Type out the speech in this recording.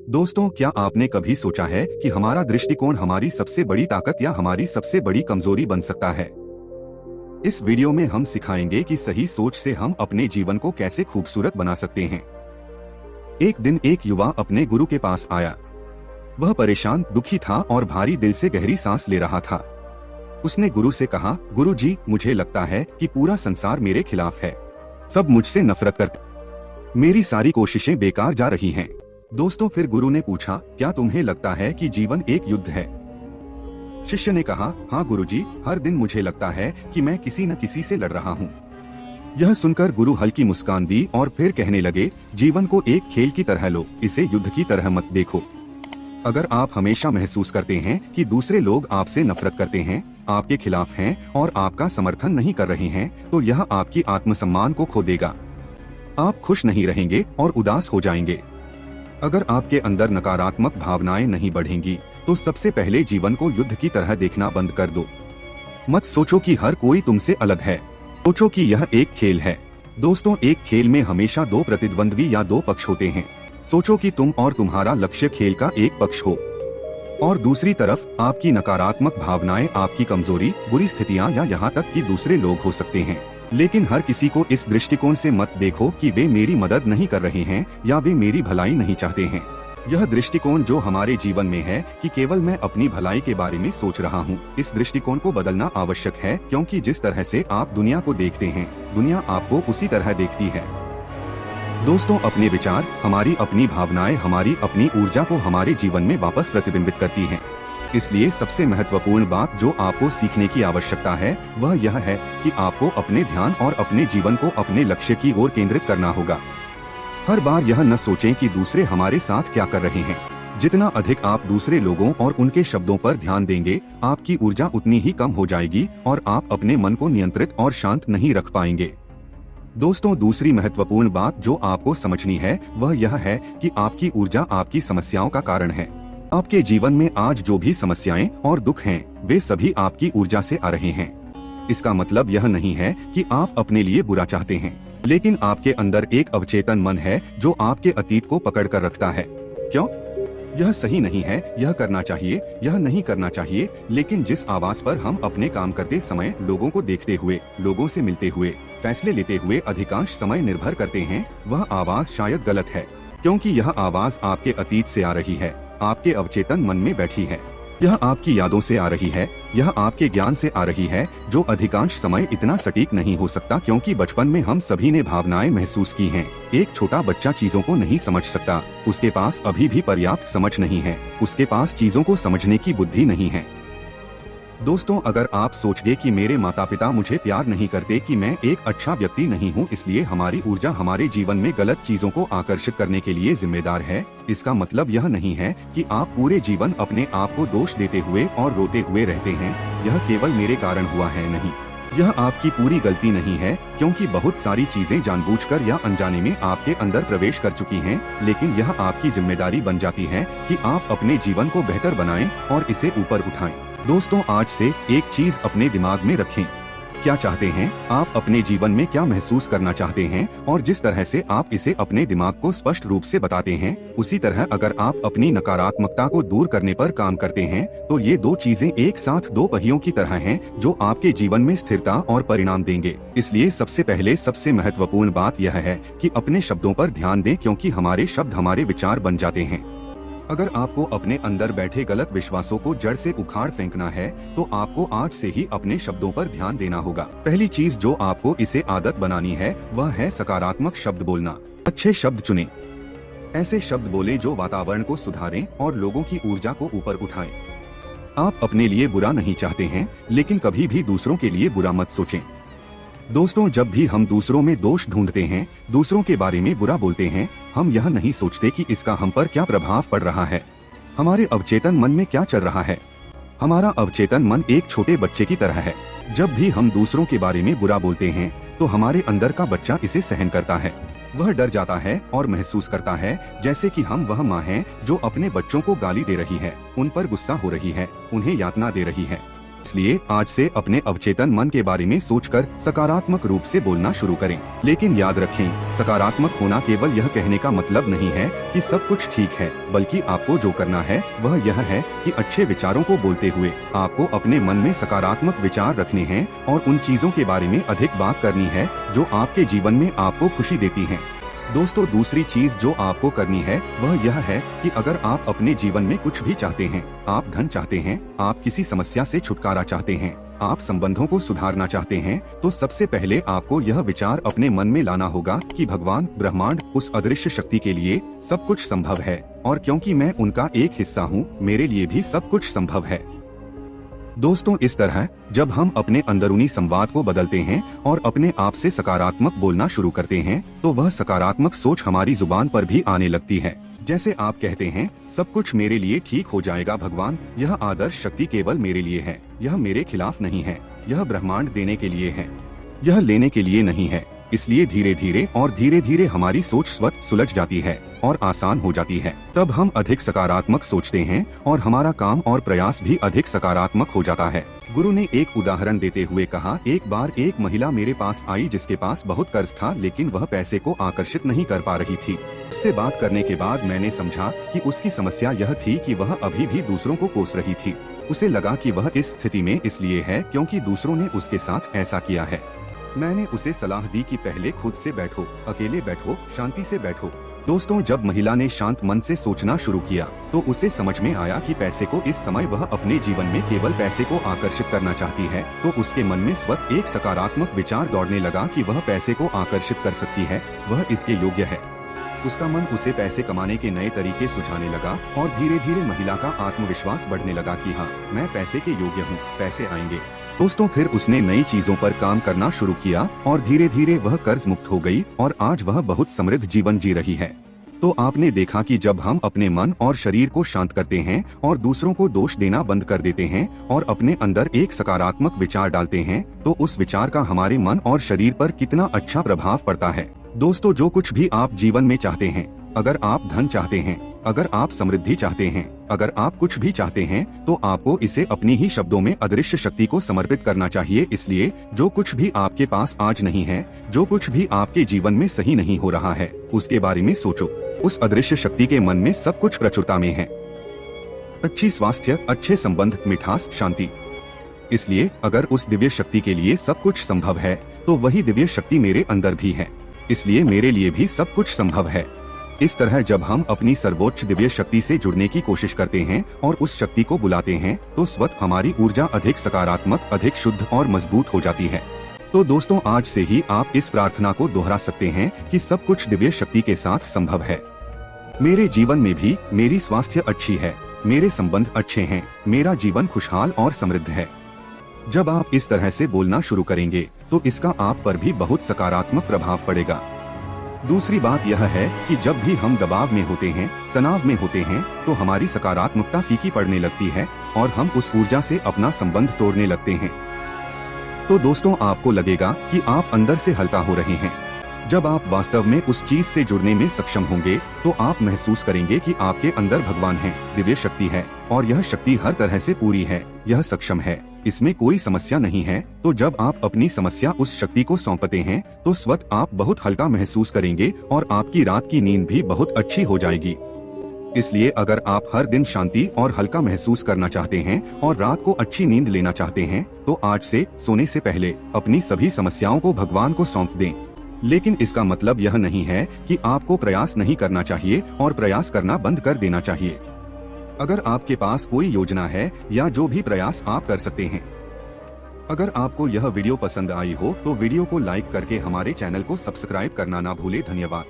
दोस्तों, क्या आपने कभी सोचा है कि हमारा दृष्टिकोण हमारी सबसे बड़ी ताकत या हमारी सबसे बड़ी कमजोरी बन सकता है? इस वीडियो में हम सिखाएंगे कि सही सोच से हम अपने जीवन को कैसे खूबसूरत बना सकते हैं। एक दिन एक युवा अपने गुरु के पास आया। वह परेशान, दुखी था और भारी दिल से गहरी सांस ले रहा था। उसने गुरु से कहा, गुरु जी, मुझे लगता है कि पूरा संसार मेरे खिलाफ है। सब मुझसे नफरत करते, मेरी सारी कोशिशें बेकार जा रही हैं। दोस्तों, फिर गुरु ने पूछा, क्या तुम्हें लगता है कि जीवन एक युद्ध है? शिष्य ने कहा, हाँ गुरुजी, हर दिन मुझे लगता है कि मैं किसी न किसी से लड़ रहा हूँ। यह सुनकर गुरु हल्की मुस्कान दी और फिर कहने लगे, जीवन को एक खेल की तरह लो, इसे युद्ध की तरह मत देखो। अगर आप हमेशा महसूस करते हैं कि दूसरे लोग आपसे नफरत करते हैं, आपके खिलाफ हैं और आपका समर्थन नहीं कर रहे हैं, तो यह आपकी आत्मसम्मान को खो देगा। आप खुश नहीं रहेंगे और उदास हो जाएंगे। अगर आपके अंदर नकारात्मक भावनाएं नहीं बढ़ेंगी, तो सबसे पहले जीवन को युद्ध की तरह देखना बंद कर दो। मत सोचो कि हर कोई तुमसे अलग है, सोचो कि यह एक खेल है। दोस्तों, एक खेल में हमेशा दो प्रतिद्वंद्वी या दो पक्ष होते हैं। सोचो कि तुम और तुम्हारा लक्ष्य खेल का एक पक्ष हो और दूसरी तरफ आपकी नकारात्मक भावनाएं आपकी कमजोरी, बुरी स्थितियां या यहाँ तक कि दूसरे लोग हो सकते हैं। लेकिन हर किसी को इस दृष्टिकोण से मत देखो कि वे मेरी मदद नहीं कर रहे हैं या वे मेरी भलाई नहीं चाहते हैं। यह दृष्टिकोण जो हमारे जीवन में है कि केवल मैं अपनी भलाई के बारे में सोच रहा हूँ, इस दृष्टिकोण को बदलना आवश्यक है, क्योंकि जिस तरह से आप दुनिया को देखते हैं, दुनिया आपको उसी तरह देखती है। दोस्तों, अपने विचार, हमारी अपनी भावनाएं, हमारी अपनी ऊर्जा को हमारे जीवन में वापस प्रतिबिंबित करती हैं। इसलिए सबसे महत्वपूर्ण बात जो आपको सीखने की आवश्यकता है, वह यह है कि आपको अपने ध्यान और अपने जीवन को अपने लक्ष्य की ओर केंद्रित करना होगा। हर बार यह न सोचें कि दूसरे हमारे साथ क्या कर रहे हैं। जितना अधिक आप दूसरे लोगों और उनके शब्दों पर ध्यान देंगे, आपकी ऊर्जा उतनी ही कम हो जाएगी और आप अपने मन को नियंत्रित और शांत नहीं रख पाएंगे। दोस्तों, दूसरी महत्वपूर्ण बात जो आपको समझनी है, वह यह है कि आपकी ऊर्जा आपकी समस्याओं का कारण है। आपके जीवन में आज जो भी समस्याएं और दुख हैं, वे सभी आपकी ऊर्जा से आ रहे हैं। इसका मतलब यह नहीं है कि आप अपने लिए बुरा चाहते हैं, लेकिन आपके अंदर एक अवचेतन मन है जो आपके अतीत को पकड़ कर रखता है। क्यों? यह सही नहीं है, यह करना चाहिए, यह नहीं करना चाहिए। लेकिन जिस आवाज पर हम अपने काम करते समय, लोगों को देखते हुए, लोगों से मिलते हुए, फैसले लेते हुए अधिकांश समय निर्भर करते हैं, वह आवाज शायद गलत है, क्योंकि यह आवाज आपके अतीत से आ रही है, आपके अवचेतन मन में बैठी है। यह आपकी यादों से आ रही है, यह आपके ज्ञान से आ रही है, जो अधिकांश समय इतना सटीक नहीं हो सकता, क्योंकि बचपन में हम सभी ने भावनाएं महसूस की हैं। एक छोटा बच्चा चीजों को नहीं समझ सकता, उसके पास अभी भी पर्याप्त समझ नहीं है, उसके पास चीजों को समझने की बुद्धि नहीं है। दोस्तों, अगर आप सोचेंगे कि मेरे माता पिता मुझे प्यार नहीं करते, कि मैं एक अच्छा व्यक्ति नहीं हूँ, इसलिए हमारी ऊर्जा हमारे जीवन में गलत चीजों को आकर्षित करने के लिए जिम्मेदार है, इसका मतलब यह नहीं है कि आप पूरे जीवन अपने आप को दोष देते हुए और रोते हुए रहते हैं, यह केवल मेरे कारण हुआ है। नहीं, यह आपकी पूरी गलती नहीं है, क्योंकि बहुत सारी चीजें जानबूझकर या अनजाने में आपके अंदर प्रवेश कर चुकी हैं। लेकिन यह आपकी जिम्मेदारी बन जाती है कि आप अपने जीवन को बेहतर बनाएं और इसे ऊपर उठाएं। दोस्तों, आज से एक चीज अपने दिमाग में रखें। क्या चाहते हैं आप अपने जीवन में, क्या महसूस करना चाहते हैं, और जिस तरह से आप इसे अपने दिमाग को स्पष्ट रूप से बताते हैं, उसी तरह अगर आप अपनी नकारात्मकता को दूर करने पर काम करते हैं, तो ये दो चीजें एक साथ दो पहियों की तरह हैं, जो आपके जीवन में स्थिरता और परिणाम देंगे। इसलिए सबसे पहले सबसे महत्वपूर्ण बात यह है कि अपने शब्दों पर ध्यान दें, क्योंकि हमारे शब्द हमारे विचार बन जाते हैं। अगर आपको अपने अंदर बैठे गलत विश्वासों को जड़ से उखाड़ फेंकना है, तो आपको आज से ही अपने शब्दों पर ध्यान देना होगा। पहली चीज जो आपको इसे आदत बनानी है, वह है सकारात्मक शब्द बोलना। अच्छे शब्द चुनें, ऐसे शब्द बोलें जो वातावरण को सुधारें और लोगों की ऊर्जा को ऊपर उठाएं। आप अपने लिए बुरा नहीं चाहते हैं, लेकिन कभी भी दूसरों के लिए बुरा मत सोचें। दोस्तों, जब भी हम दूसरों में दोष ढूंढते हैं, दूसरों के बारे में बुरा बोलते हैं, हम यह नहीं सोचते कि इसका हम पर क्या प्रभाव पड़ रहा है, हमारे अवचेतन मन में क्या चल रहा है। हमारा अवचेतन मन एक छोटे बच्चे की तरह है। जब भी हम दूसरों के बारे में बुरा बोलते हैं, तो हमारे अंदर का बच्चा इसे सहन करता है। वह डर जाता है और महसूस करता है जैसे कि हम वह माँ हैं जो अपने बच्चों को गाली दे रही है, उन पर गुस्सा हो रही है, उन्हें यातना दे रही है। इसलिए आज से अपने अवचेतन मन के बारे में सोचकर सकारात्मक रूप से बोलना शुरू करें। लेकिन याद रखें, सकारात्मक होना केवल यह कहने का मतलब नहीं है कि सब कुछ ठीक है, बल्कि आपको जो करना है वह यह है कि अच्छे विचारों को बोलते हुए आपको अपने मन में सकारात्मक विचार रखने हैं और उन चीजों के बारे में अधिक बात करनी है जो आपके जीवन में आपको खुशी देती हैं। दोस्तों, दूसरी चीज जो आपको करनी है वह यह है कि अगर आप अपने जीवन में कुछ भी चाहते हैं, आप धन चाहते हैं, आप किसी समस्या से छुटकारा चाहते हैं, आप संबंधों को सुधारना चाहते हैं, तो सबसे पहले आपको यह विचार अपने मन में लाना होगा कि भगवान, ब्रह्मांड, उस अदृश्य शक्ति के लिए सब कुछ संभव है और क्योंकि मैं उनका एक हिस्सा हूँ, मेरे लिए भी सब कुछ संभव है। दोस्तों, इस तरह जब हम अपने अंदरूनी संवाद को बदलते हैं और अपने आप से सकारात्मक बोलना शुरू करते हैं, तो वह सकारात्मक सोच हमारी जुबान पर भी आने लगती है। जैसे आप कहते हैं, सब कुछ मेरे लिए ठीक हो जाएगा भगवान, यह आदर्श शक्ति केवल मेरे लिए है, यह मेरे खिलाफ नहीं है, यह ब्रह्मांड देने के लिए है, यह लेने के लिए नहीं है। इसलिए धीरे धीरे हमारी सोच स्वतः सुलझ जाती है और आसान हो जाती है। तब हम अधिक सकारात्मक सोचते हैं और हमारा काम और प्रयास भी अधिक सकारात्मक हो जाता है। गुरु ने एक उदाहरण देते हुए कहा, एक बार एक महिला मेरे पास आई जिसके पास बहुत कर्ज था, लेकिन वह पैसे को आकर्षित नहीं कर पा रही थी। उससे बात करने के बाद मैंने समझा कि उसकी समस्या यह थी कि वह अभी भी दूसरों को कोस रही थी। उसे लगा कि वह इस स्थिति में इसलिए है क्योंकि दूसरों ने उसके साथ ऐसा किया है। मैंने उसे सलाह दी कि पहले खुद से बैठो, अकेले बैठो, शांति से बैठो। दोस्तों, जब महिला ने शांत मन से सोचना शुरू किया तो उसे समझ में आया कि पैसे को इस समय वह अपने जीवन में केवल पैसे को आकर्षित करना चाहती है। तो उसके मन में स्वतः एक सकारात्मक विचार दौड़ने लगा कि वह पैसे को आकर्षित कर सकती है, वह इसके योग्य है। उसका मन उसे पैसे कमाने के नए तरीके सुझाने लगा और धीरे धीरे महिला का आत्मविश्वास बढ़ने लगा कि हाँ, मैं पैसे के योग्य हूँ, पैसे आएंगे। दोस्तों, फिर उसने नई चीजों पर काम करना शुरू किया और धीरे धीरे वह कर्ज मुक्त हो गई और आज वह बहुत समृद्ध जीवन जी रही है। तो आपने देखा कि जब हम अपने मन और शरीर को शांत करते हैं और दूसरों को दोष देना बंद कर देते हैं और अपने अंदर एक सकारात्मक विचार डालते हैं, तो उस विचार का हमारे मन और शरीर पर कितना अच्छा प्रभाव पड़ता है। दोस्तों, जो कुछ भी आप जीवन में चाहते हैं, अगर आप धन चाहते हैं, अगर आप समृद्धि चाहते हैं, अगर आप कुछ भी चाहते हैं, तो आपको इसे अपनी ही शब्दों में अदृश्य शक्ति को समर्पित करना चाहिए। इसलिए जो कुछ भी आपके पास आज नहीं है, जो कुछ भी आपके जीवन में सही नहीं हो रहा है, उसके बारे में सोचो। उस अदृश्य शक्ति के मन में सब कुछ प्रचुरता में है। अच्छी स्वास्थ्य, अच्छे संबंध, मिठास, शांति। इसलिए अगर उस दिव्य शक्ति के लिए सब कुछ संभव है, तो वही दिव्य शक्ति मेरे अंदर भी है, इसलिए मेरे लिए भी सब कुछ संभव है। इस तरह जब हम अपनी सर्वोच्च दिव्य शक्ति से जुड़ने की कोशिश करते हैं और उस शक्ति को बुलाते हैं, तो स्वतः हमारी ऊर्जा अधिक सकारात्मक, अधिक शुद्ध और मजबूत हो जाती है। तो दोस्तों, आज से ही आप इस प्रार्थना को दोहरा सकते हैं कि सब कुछ दिव्य शक्ति के साथ संभव है। मेरे जीवन में भी मेरी स्वास्थ्य अच्छी है, मेरे संबंध अच्छे हैं, मेरा जीवन खुशहाल और समृद्ध है। जब आप इस तरह से बोलना शुरू करेंगे, तो इसका आप पर भी बहुत सकारात्मक प्रभाव पड़ेगा। दूसरी बात यह है कि जब भी हम दबाव में होते हैं, तनाव में होते हैं, तो हमारी सकारात्मकता फीकी पड़ने लगती है और हम उस ऊर्जा से अपना संबंध तोड़ने लगते हैं। तो दोस्तों, आपको लगेगा कि आप अंदर से हल्का हो रहे हैं। जब आप वास्तव में उस चीज से जुड़ने में सक्षम होंगे, तो आप महसूस करेंगे कि आपके अंदर भगवान है, दिव्य शक्ति है और यह शक्ति हर तरह से पूरी है, यह सक्षम है, इसमें कोई समस्या नहीं है। तो जब आप अपनी समस्या उस शक्ति को सौंपते हैं, तो स्वतः आप बहुत हल्का महसूस करेंगे और आपकी रात की नींद भी बहुत अच्छी हो जाएगी। इसलिए अगर आप हर दिन शांति और हल्का महसूस करना चाहते हैं और रात को अच्छी नींद लेना चाहते हैं, तो आज से सोने से पहले अपनी सभी समस्याओं को भगवान को सौंप दें। लेकिन इसका मतलब यह नहीं है कि आपको प्रयास नहीं करना चाहिए और प्रयास करना बंद कर देना चाहिए। अगर आपके पास कोई योजना है या जो भी प्रयास आप कर सकते हैं। अगर आपको यह वीडियो पसंद आई हो तो वीडियो को लाइक करके हमारे चैनल को सब्सक्राइब करना ना भूले। धन्यवाद।